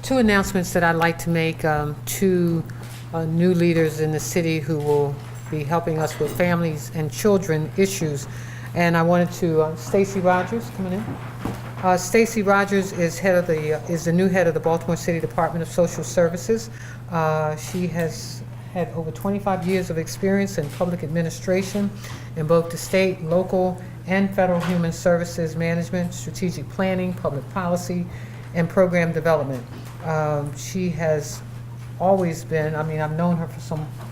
Two announcements that I'd like to make. Two new leaders in the city who will be helping us with families and children issues. And I wanted to, Stacy Rogers coming in. Stacy Rogers is the new head of the Baltimore City Department of Social Services. She has had over 25 years of experience in public administration in both the state, local, and federal human services management, strategic planning, public policy, and program development. She has always been, I've known her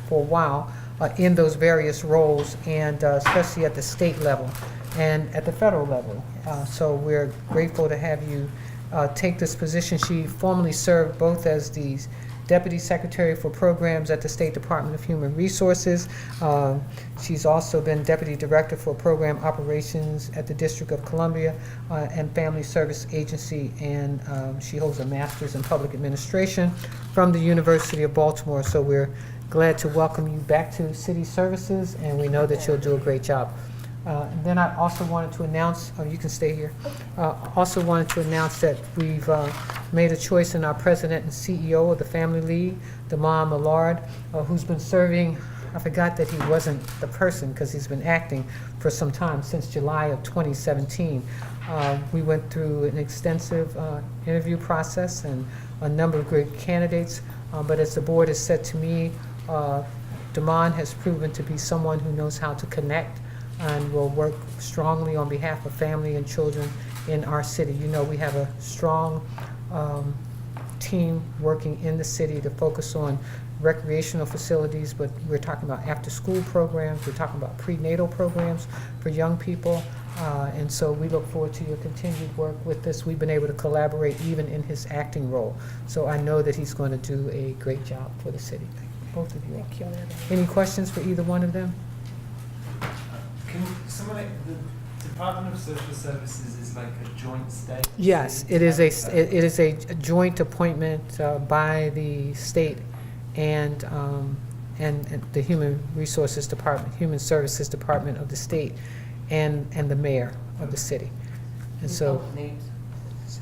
for a while, in those various roles, and especially at the state level and at the federal level. So we're grateful to have you take this position. She formerly served both as the Deputy Secretary for Programs at the State Department of Human Resources. She's also been Deputy Director for Program Operations at the District of Columbia and Family Service Agency, and she holds a Master's in Public Administration from the University of Baltimore. So we're glad to welcome you back to City Services, and we know that you'll do a great job. And then I also wanted to announce, you can stay here, also wanted to announce that we've made a choice in our president and CEO of the Family League, Damon Millard, who's been serving, I forgot that he wasn't the person because he's been acting for some time, since July of 2017. We went through an extensive interview process and a number of great candidates, but as the board has said to me, Damon has proven to be someone who knows how to connect and will work strongly on behalf of family and children in our city. You know, we have a strong team working in the city to focus on recreational facilities, but we're talking about after-school programs, we're talking about prenatal programs for young people, and so we look forward to your continued work with this. We've been able to collaborate even in his acting role, so I know that he's going to do a great job for the city. Both of you. Any questions for either one of them? The Department of Social Services is like a joint state? Yes, it is a joint appointment by the state and the Human Resources Department, Human Services Department of the state, and the mayor of the city. And so,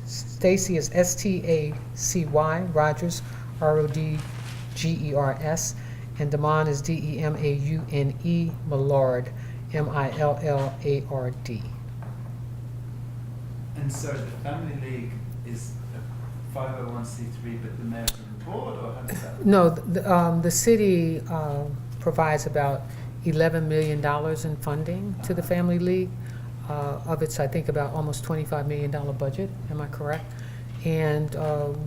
Stacy is S-T-A-C-Y, Rogers, R-O-D-G-E-R-S, and Damon is D-E-M-A-U-N-E, Millard, M-I-L-L-A-R-D. And so the Family League is a 501c3, but the mayor's on the board, or how does that? No, the city provides about $11 million in funding to the Family League. Of its, I think, about almost $25 million budget. Am I correct? And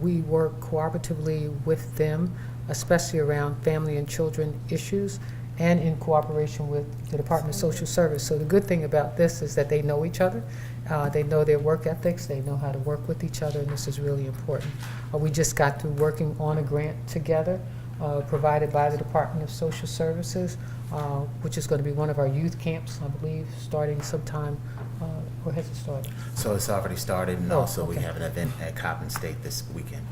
we work cooperatively with them, especially around family and children issues, and in cooperation with the Department of Social Service. So the good thing about this is that they know each other, they know their work ethics, they know how to work with each other, and this is really important. We just got through working on a grant together provided by the Department of Social Services, which is going to be one of our youth camps, I believe, starting sometime, or has it started? So it's already started, and also okay. we have an event at Coppin State this weekend.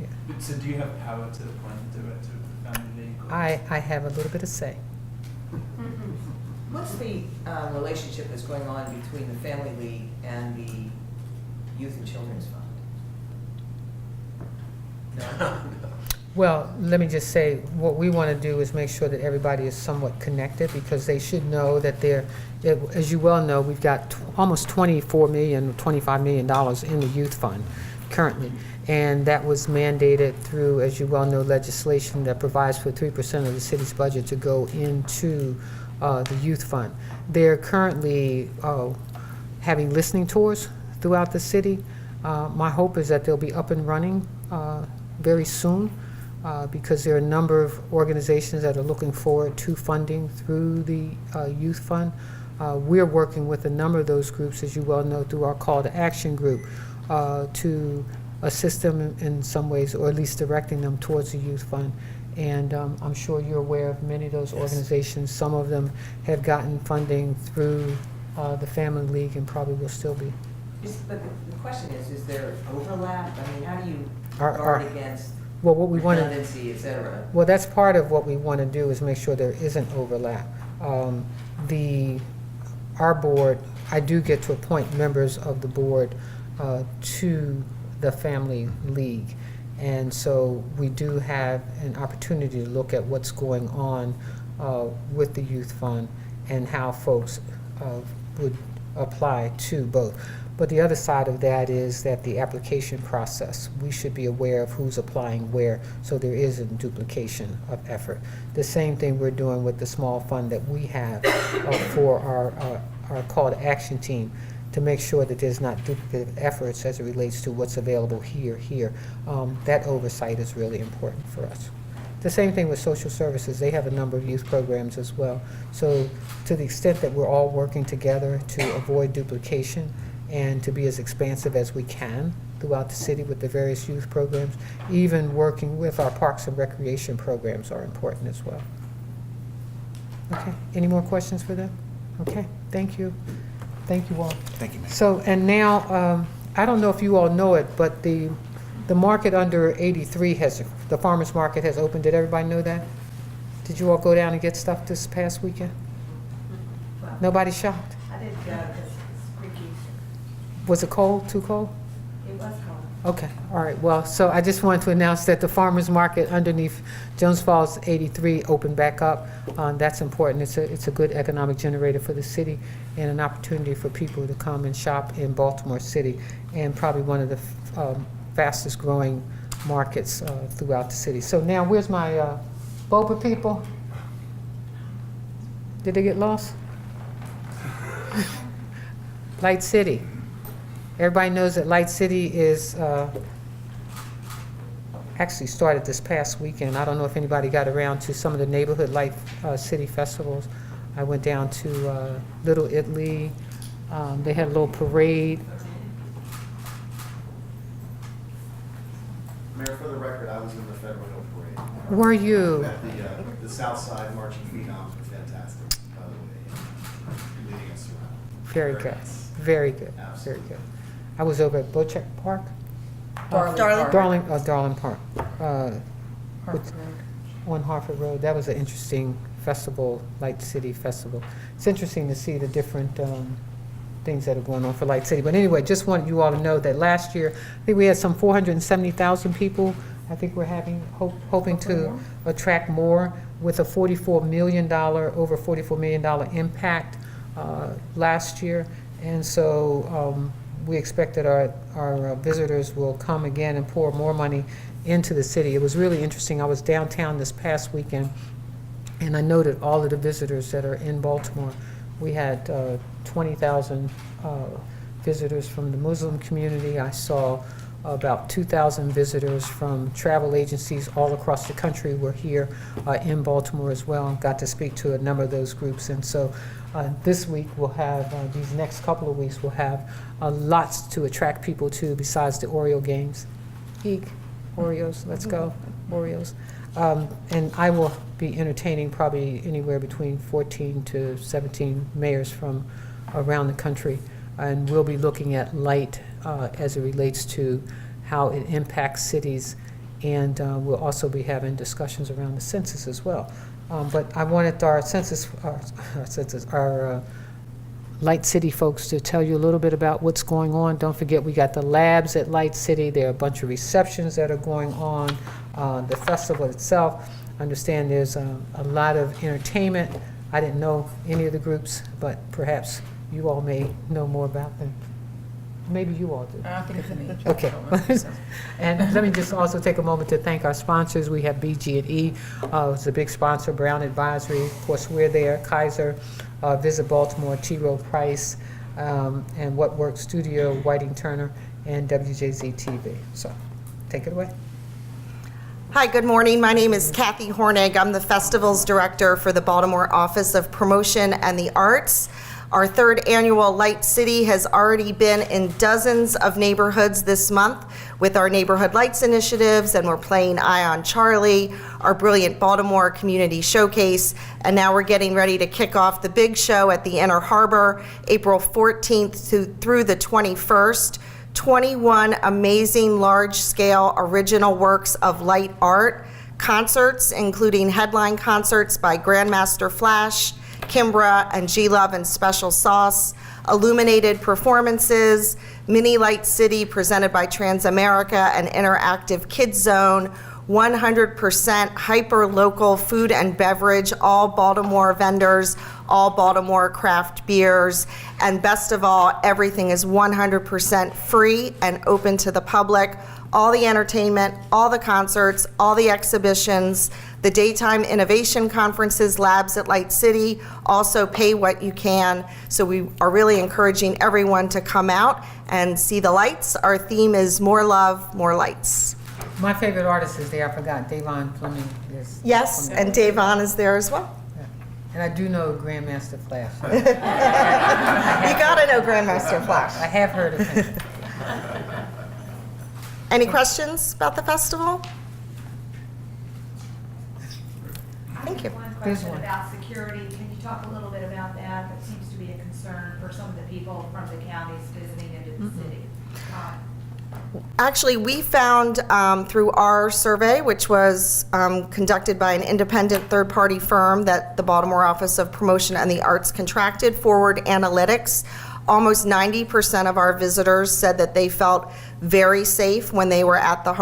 Yeah. So do you have power to appoint the director of the Family League? Or I have a little bit of say. What's the relationship that's going on between the Family League and the Youth and Children's Fund? No? Well, let me just say, what we want to do is make sure that everybody is somewhat connected, because they should know that as you well know, we've got almost $24 million, $25 million in the youth fund currently. And that was mandated through, as you well know, legislation that provides for 3% of the city's budget to go into the youth fund. They're currently having listening tours throughout the city. My hope is that they'll be up and running very soon, because there are a number of organizations that are looking forward to funding through the youth fund. We're working with a number of those groups, as you well know, through our call to action group to assist them in some ways, or at least directing them towards the youth fund. And I'm sure you're aware of many of those organizations. Some of them have gotten funding through the Family League and probably will still be. But the question is there overlap? I mean, how do you guard against redundancy, et cetera? Well, that's part of what we want to do, is make sure there isn't overlap. Our board, I do get to appoint members of the board to the Family League, And so we do have an opportunity to look at what's going on with the youth fund and how folks would apply to both. But the other side of that is that the application process, we should be aware of who's applying where, so there isn't duplication of effort. The same thing we're doing with the small fund that we have for our call to action team, to make sure that there's not duplicative efforts as it relates to what's available here. That oversight is really important for us. The same thing with social services. They have a number of youth programs as well. So to the extent that we're all working together to avoid duplication and to be as expansive as we can throughout the city with the various youth programs, even working with our parks and recreation programs are important as well. Okay, any more questions for them? Okay, thank you. Thank you all. Thank you, Mayor. So, and now, I don't know if you all know it, but the market under 83 the farmer's market has opened. Did everybody know that? Did you all go down and get stuff this past weekend? Well, Nobody shopped? I didn't go because it's freaky. Was it cold, too cold? It was cold. Okay, all right. Well, so I just wanted to announce that the farmer's market underneath Jones Falls 83 opened back up. That's important. It's a good economic generator for the city and an opportunity for people to come and shop in Baltimore City, and probably one of the fastest growing markets throughout the city. So now where's my Boba people? Did they get lost? Light City. Everybody knows that Light City is actually started this past weekend. I don't know if anybody got around to some of the neighborhood Light City festivals. I went down to Little Italy. They had a little parade. Mayor, for the record, I was in the Federal Hill Parade. Were you? The South Side marching phenoms were fantastic, by the way, leading us around. Very good. Very good. Very good. I was over at Bochek Park. Darling. Darling Park. On Hartford Road. That was an interesting festival, Light City Festival. It's interesting to see the different things that are going on for Light City. But anyway, just want you all to know that last year, I think we had some 470,000 people. I think we're hoping to attract more with a over $44 million impact last year. And so we expect that our visitors will come again and pour more money into the city. It was really interesting. I was downtown this past weekend, and I noted all of the visitors that are in Baltimore. We had 20,000 visitors from the Muslim community. I saw about 2,000 visitors from travel agencies all across the country were here in Baltimore as well. Got to speak to a number of those groups. And so this week we'll have, these next couple of weeks, we'll have lots to attract people to besides the Oreo games. Eek, Oreos, let's go, Oreos. And I will be entertaining probably anywhere between 14 to 17 mayors from around the country. And we'll be looking at light as it relates to how it impacts cities. And we'll also be having discussions around the census as well. But I wanted our Light City folks to tell you a little bit about what's going on. Don't forget, we got the labs at Light City. There are a bunch of receptions that are going on. The festival itself, I understand there's a lot of entertainment. I didn't know any of the groups, but perhaps you all may know more about them. Maybe you all do. I think it's an age. Okay. And let me just also take a moment to thank our sponsors. We have BG&E, it's a big sponsor, Brown Advisory. Of course, we're there. Kaiser, Visit Baltimore, T. Rowe Price, and What Works Studio, Whiting Turner, and WJZ TV. So, take it away. Hi, good morning. My name is Kathy Hornig. I'm the Festivals Director for the Baltimore Office of Promotion and the Arts. Our third annual Light City has already been in dozens of neighborhoods this month with our Neighborhood Lights initiatives, and we're playing Eye on Charlie, our Brilliant Baltimore Community Showcase, and now we're getting ready to kick off the big show at the Inner Harbor, April 14th through the 21st. 21 amazing large-scale original works of light art, concerts including headline concerts by Grandmaster Flash, Kimbra, and G-Love and Special Sauce, illuminated performances, Mini Light City presented by Transamerica, an interactive kids zone, 100% hyper-local food and beverage, all Baltimore vendors, all Baltimore craft beers, and best of all, everything is 100% free and open to the public. All the entertainment, all the concerts, all the exhibitions, the daytime innovation conferences, labs at Light City, also pay what you can. So we are really encouraging everyone to come out and see the lights. Our theme is more love, more lights. My favorite artist is there, I forgot, Davon Fleming is. Yes, from and there. Davon is there as well. Yeah. And I do know Grandmaster Flash. You gotta know Grandmaster I Flash. have heard of him. Any questions about the festival? Thank you. One There's question one. about security. Can you talk a little bit about that? That seems to be a concern for some of the people from the counties visiting into the city. Actually, we found through our survey, which was conducted by an independent third-party firm that the Baltimore Office of Promotion and the Arts contracted, Forward Analytics, almost 90% of our visitors said that they felt very safe when they were at the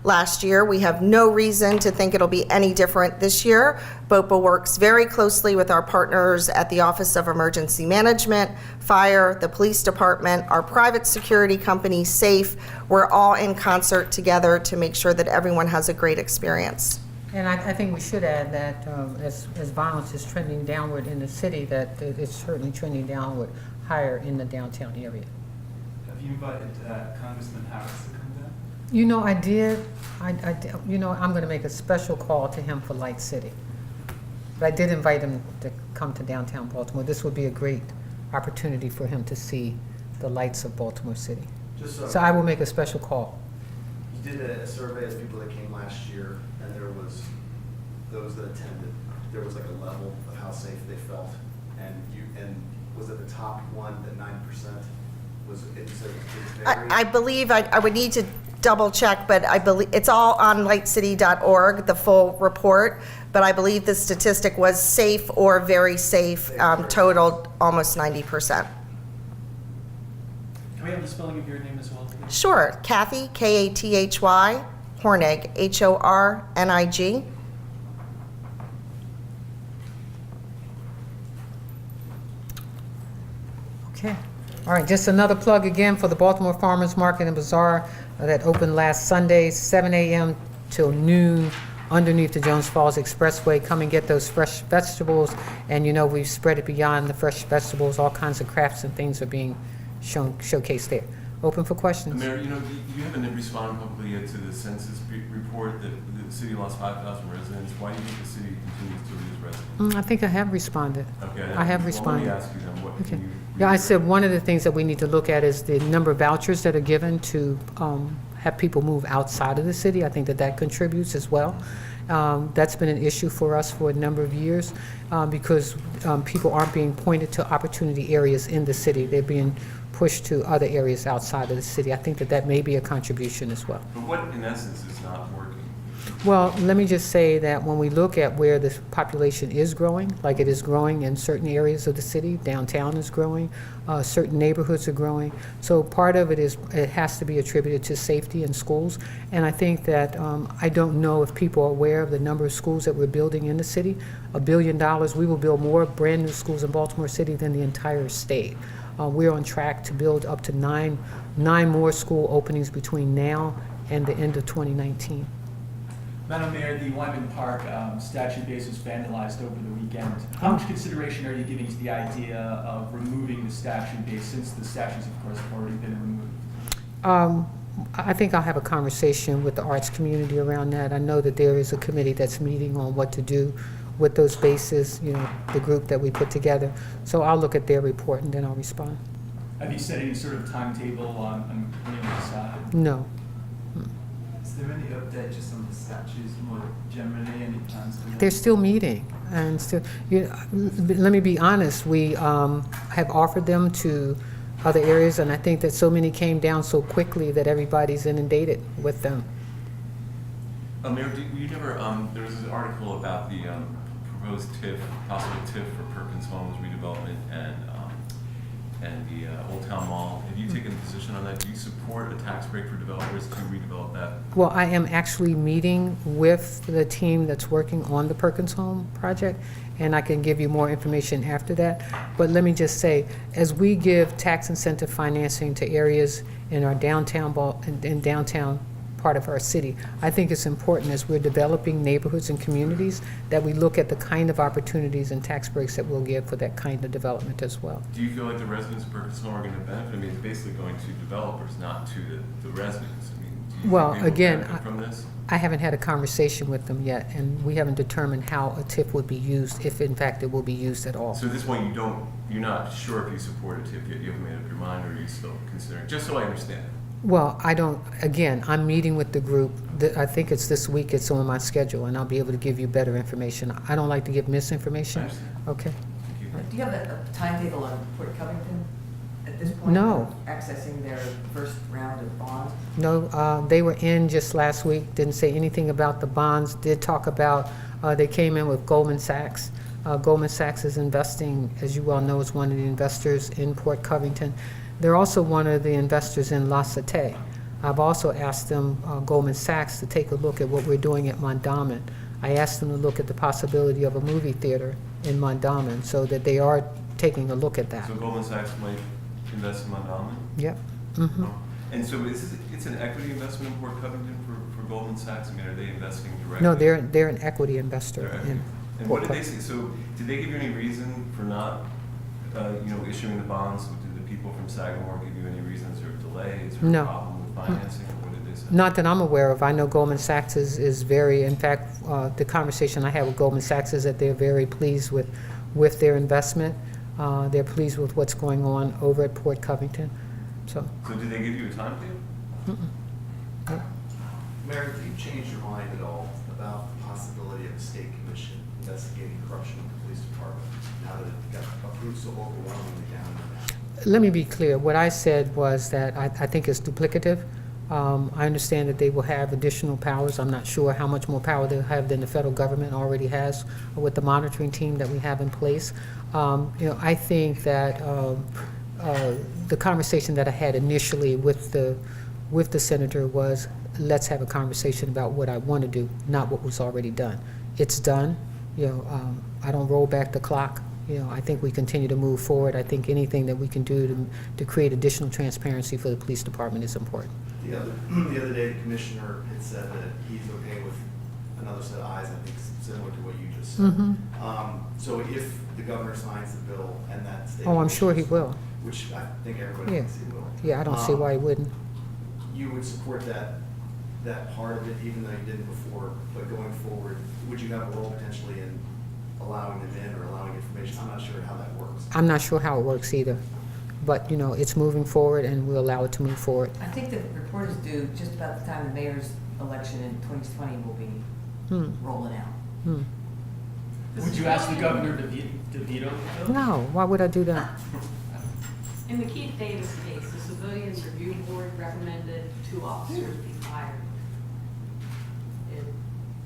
last year. We have no reason to think it'll be any different this year. BOPA works very closely with our partners at the Office of Emergency Management, Fire, the Police Department, our private security company, SAFE. We're all in concert together to make sure that everyone has a great experience. And I think we should add that as violence is trending downward in the city, that it's certainly trending downward higher in the downtown area. Have you invited Congressman Harris to come down? You know, I did. You know, I'm going to make a special call to him for Light City. But I did invite him to come to downtown Baltimore. This would be a great opportunity for him to see the lights of Baltimore City. Just So I will make a special call. You did a survey of people that came last year, and there was those that attended. There was like a level of how safe they felt, and was it the top one that 9% was? It said it varied? I believe, I would need to double check, but I believe, it's all on lightcity.org, the full report, but I believe the statistic was safe or very safe, totaled almost 90%. Can we have the spelling of your name as well, please? Sure, Kathy, Kathy, Hornig, Hornig. Okay. All right, just another plug again for the Baltimore Farmers Market and Bazaar that opened last Sunday, 7 a.m. till noon underneath the Jones Falls Expressway. Come and get those fresh vegetables. And you know, we've spread it beyond the fresh vegetables. All kinds of crafts and things are being showcased there. Open for questions. Mayor, you know, you haven't responded publicly yet to the census report that the city lost 5,000 residents. Why do you think the city continues to lose residents? I think I have responded. Okay, I have Well, responded. let me ask you then, what Okay. can you? Yeah, I said one of the things that we need to look at is the number of vouchers that are given to have people move outside of the city. I think that contributes as well. That's been an issue for us for a number of years because people aren't being pointed to opportunity areas in the city. They're being pushed to other areas outside of the city. I think that may be a contribution as well. But what, in essence, is not working? Well, let me just say that when we look at where the population is growing, like it is growing in certain areas of the city, downtown is growing, certain neighborhoods are growing. So part of it has to be attributed to safety in schools. And I think that, I don't know if people are aware of the number of schools that we're building in the city. $1 billion, we will build more brand new schools in Baltimore City than the entire state. We're on track to build up to nine more school openings between now and the end of 2019. Madam Mayor, the Wyman Park statue base was vandalized over the weekend. How much consideration are you giving to the idea of removing the statue base since the statues, of course, have already been removed? I think I'll have a conversation with the arts community around that. I know that there is a committee that's meeting on what to do with those bases, you know, the group that we put together. So I'll look at their report and then I'll respond. Have you set any sort of timetable on when you decide? No. Is there any update just on the statues more generally? Any plans for that? They're still meeting and still, let me be honest, we have offered them to other areas and I think that so many came down so quickly that everybody's inundated with them. Mayor, you never, there was an article about the proposed TIF, possible TIF for Perkins Homes redevelopment and and the Old Town Mall. Have you taken a position on that? Do you support a tax break for developers to redevelop that? Well, I am actually meeting with the team that's working on the Perkins Home project, and I can give you more information after that. But let me just say, as we give tax incentive financing to areas in our downtown downtown part of our city, I think it's important as we're developing neighborhoods and communities that we look at the kind of opportunities and tax breaks that we'll give for that kind of development as well. Do you feel like the residents of Perkins Home are going to benefit? I mean, it's basically going to developers, not to the residents. I mean, do you Well, think they will again, benefit from this? I haven't had a conversation with them yet, and we haven't determined how a TIF would be used, if in fact it will be used at all. So at this point, you're not sure if you support a TIF yet, you haven't made up your mind, or are you still considering, just so I understand? Well, I don't, again, I'm meeting with the group, I think it's this week, it's on my schedule, and I'll be able to give you better information. I don't like to give misinformation. I understand. Okay. Thank you. Do you have a timetable on Port Covington at this point? No. Accessing their first round of bonds? No, they were in just last week, didn't say anything about the bonds, did talk about, they came in with Goldman Sachs. Goldman Sachs is investing, as you well know, is one of the investors in Port Covington. They're also one of the investors in La Cité. I've also asked them, Goldman Sachs, to take a look at what we're doing at Mondawmin. I asked them to look at the possibility of a movie theater in Mondawmin, so that they are taking a look at that. So Goldman Sachs might invest in Mondawmin? Yep. Mm-hmm. And so it's an equity investment in Port Covington for Goldman Sachs? I mean, are they investing directly? No, they're an equity investor They're equity. in And Port what did they Covington. say? So did they give you any reason for not, issuing the bonds? Did the people from Sagamore give you any reasons or delays or No. problem with financing? Or what did they say? Not that I'm aware of. I know Goldman Sachs is very, in fact, the conversation I had with Goldman Sachs is that they're very pleased with their investment. They're pleased with what's going on over at Port Covington. So, So did they give you a timetable? Mayor, have you changed your mind at all about the possibility of a state commission investigating corruption in the police department now that it got approved so overwhelmingly down there? let me be clear. What I said was that I think it's duplicative. I understand that they will have additional powers. I'm not sure how much more power they'll have than the federal government already has with the monitoring team that we have in place. I think that the conversation that I had initially with the senator was, let's have a conversation about what I want to do, not what was already done. It's done. I don't roll back the clock. I think we continue to move forward. I think anything that we can do to create additional transparency for the police department is important. The other day, the commissioner had said that he's okay with another set of eyes, I think similar to what you just said. Mhm. So if the governor signs the bill and that state. Oh, I'm sure he commission- will. Which I think everybody Yeah. thinks he will. Yeah, I don't see why he wouldn't. You would support that part of it, even though you didn't before, but going forward, would you have a role potentially in allowing them in or allowing information? I'm not sure how that works. I'm not sure how it works either. But, it's moving forward, and we'll allow it to move forward. I think the report is due just about the time the mayor's election in 2020 will be rolling out. Hmm. Would you ask the governor to veto the bill? No, why would I do that? In the Keith Davis case, the Civilians Review Board recommended 2 officers be fired.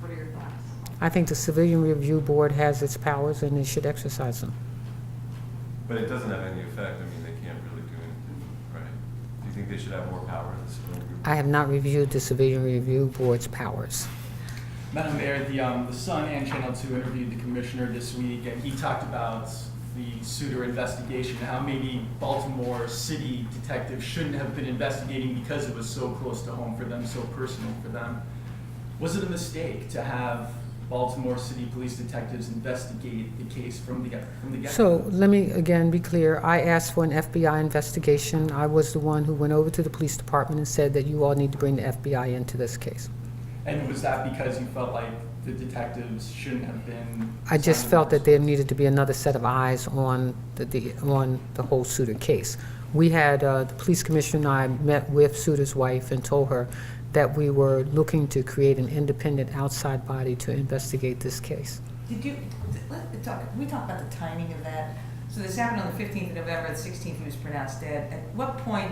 What are your thoughts? I think the Civilian Review Board has its powers, and they should exercise them. But it doesn't have any effect. I mean, they can't really do anything, right? Do you think they should have more power in the civilian group? I have not reviewed the Civilian Review Board's powers. Madam Mayor, the Sun and Channel 2 interviewed the commissioner this week, and he talked about the Souter investigation, how maybe Baltimore city detectives shouldn't have been investigating because it was so close to home for them, so personal for them. Was it a mistake to have Baltimore city police detectives investigate the case from the get-go? So let me again be clear. I asked for an FBI investigation. I was the one who went over to the police department and said that you all need to bring the FBI into this case. And was that because you felt like the detectives shouldn't have been? I just felt that there needed to be another set of eyes on the whole Souter case. We had, the police commissioner and I met with Souter's wife and told her that we were looking to create an independent outside body to investigate this case. Can we talk about the timing of that? So this happened on the 15th of November, the 16th he was pronounced dead. At what point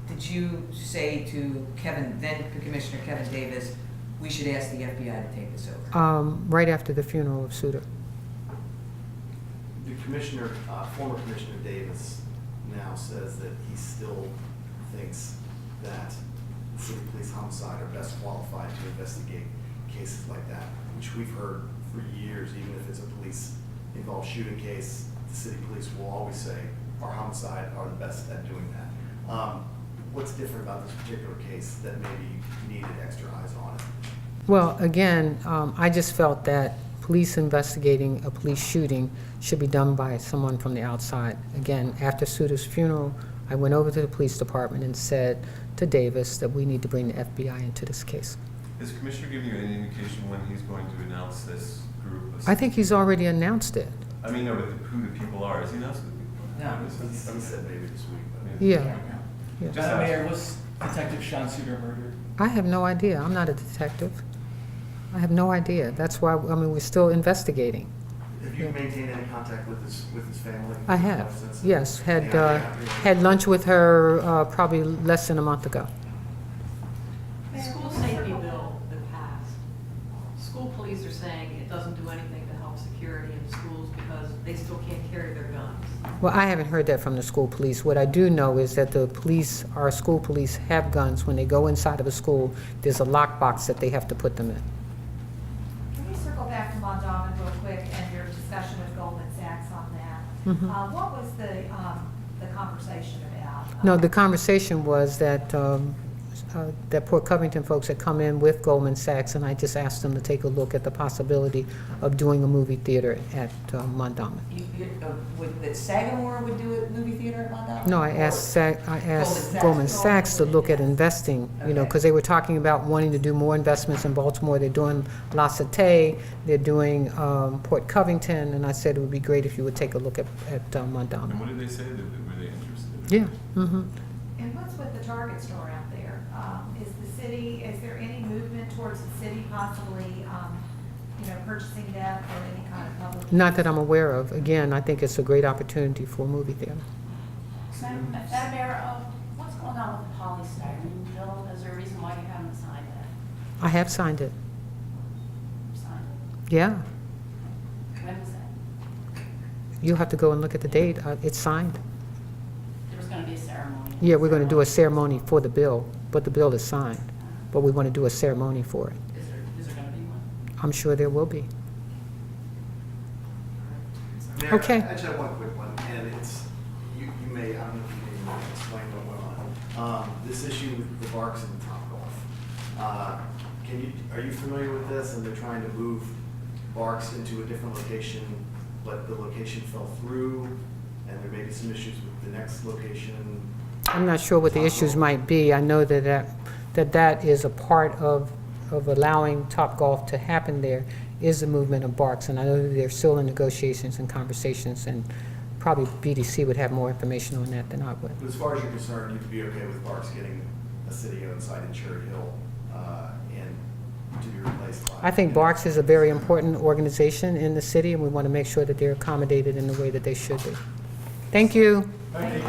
did you say to then Commissioner Kevin Davis, we should ask the FBI to take this over? Right after the funeral of Souter. The commissioner, former Commissioner Davis, now says that he still thinks that city police homicide are best qualified to investigate cases like that, which we've heard for years. Even if it's a police-involved shooting case, the city police will always say our homicide are the best at doing that. What's different about this particular case that maybe needed extra eyes on it? Well, again, I just felt that police investigating a police shooting should be done by someone from the outside. Again, after Suter's funeral, I went over to the police department and said to Davis that we need to bring the FBI into this case. Is the commissioner giving you any indication when he's going to announce this group? I think he's already announced it. I mean, no, but who the people are, is he announced it? No. He said maybe this week, but. Yeah. Yeah. Madam Mayor, was Detective Sean Suter murdered? I have no idea. I'm not a detective. I have no idea. That's why, I mean, we're still investigating. Have you maintained any contact with his family? I have, Since- yes. Had, Any idea? had lunch with her probably less than a month ago. The school safety bill that passed, school police are saying it doesn't do anything to help security in schools because they still can't carry their guns. Well, I haven't heard that from the school police. What I do know is that the police, our school police, have guns. When they go inside of a school, there's a lockbox that they have to put them in. Can we circle back to Mondawmin real quick and your discussion with Goldman Sachs on that? Mhm. What was the conversation about? No, the conversation was that that Port Covington folks had come in with Goldman Sachs, and I just asked them to take a look at the possibility of doing a movie theater at Mondawmin. That Sagamore would do a movie theater at Mondawmin? No, I asked Goldman Sachs to look at investing, you know, Okay. because they were talking about wanting to do more investments in Baltimore. They're doing La Cité, they're doing Port Covington, and I said it would be great if you would take a look at Mondawmin. And what did they say? Were they interested? Yeah. Mm-hmm. And what's with the Target store out there? Is there any movement towards the city possibly, purchasing that or any kind of public? Not that I'm aware of. Again, I think it's a great opportunity for a movie theater. Madam Mayor, what's going on with the polystyrene bill? Is there a reason why you haven't signed it? I have signed it. Signed Yeah. it? When was that? You'll have to go and look at the date. It's signed. There was going to be a ceremony. Yeah, we're going to do a ceremony for the bill, but the bill is signed. But we want to do a ceremony for it. Is there going to be one? I'm sure there will be. Mayor, Okay. I just have one quick one, and it's, you may, I don't know if you can explain what went on. This issue with the Barks and the Topgolf. Are you familiar with this? And they're trying to move Barks into a different location, but the location fell through, and there may be some issues with the next location. I'm not sure what the issues might be. I know that is a part of allowing Topgolf to happen there is the movement of Barks, and I know that they're still in negotiations and conversations, and probably BDC would have more information on that than I would. But as far as you're concerned, you'd be okay with Barks getting a city-owned site in Cherry Hill and to be replaced by? I think Barks is a very important organization in the city, and we want to make sure that they're accommodated in the way that they should be. Thank you. Thank you.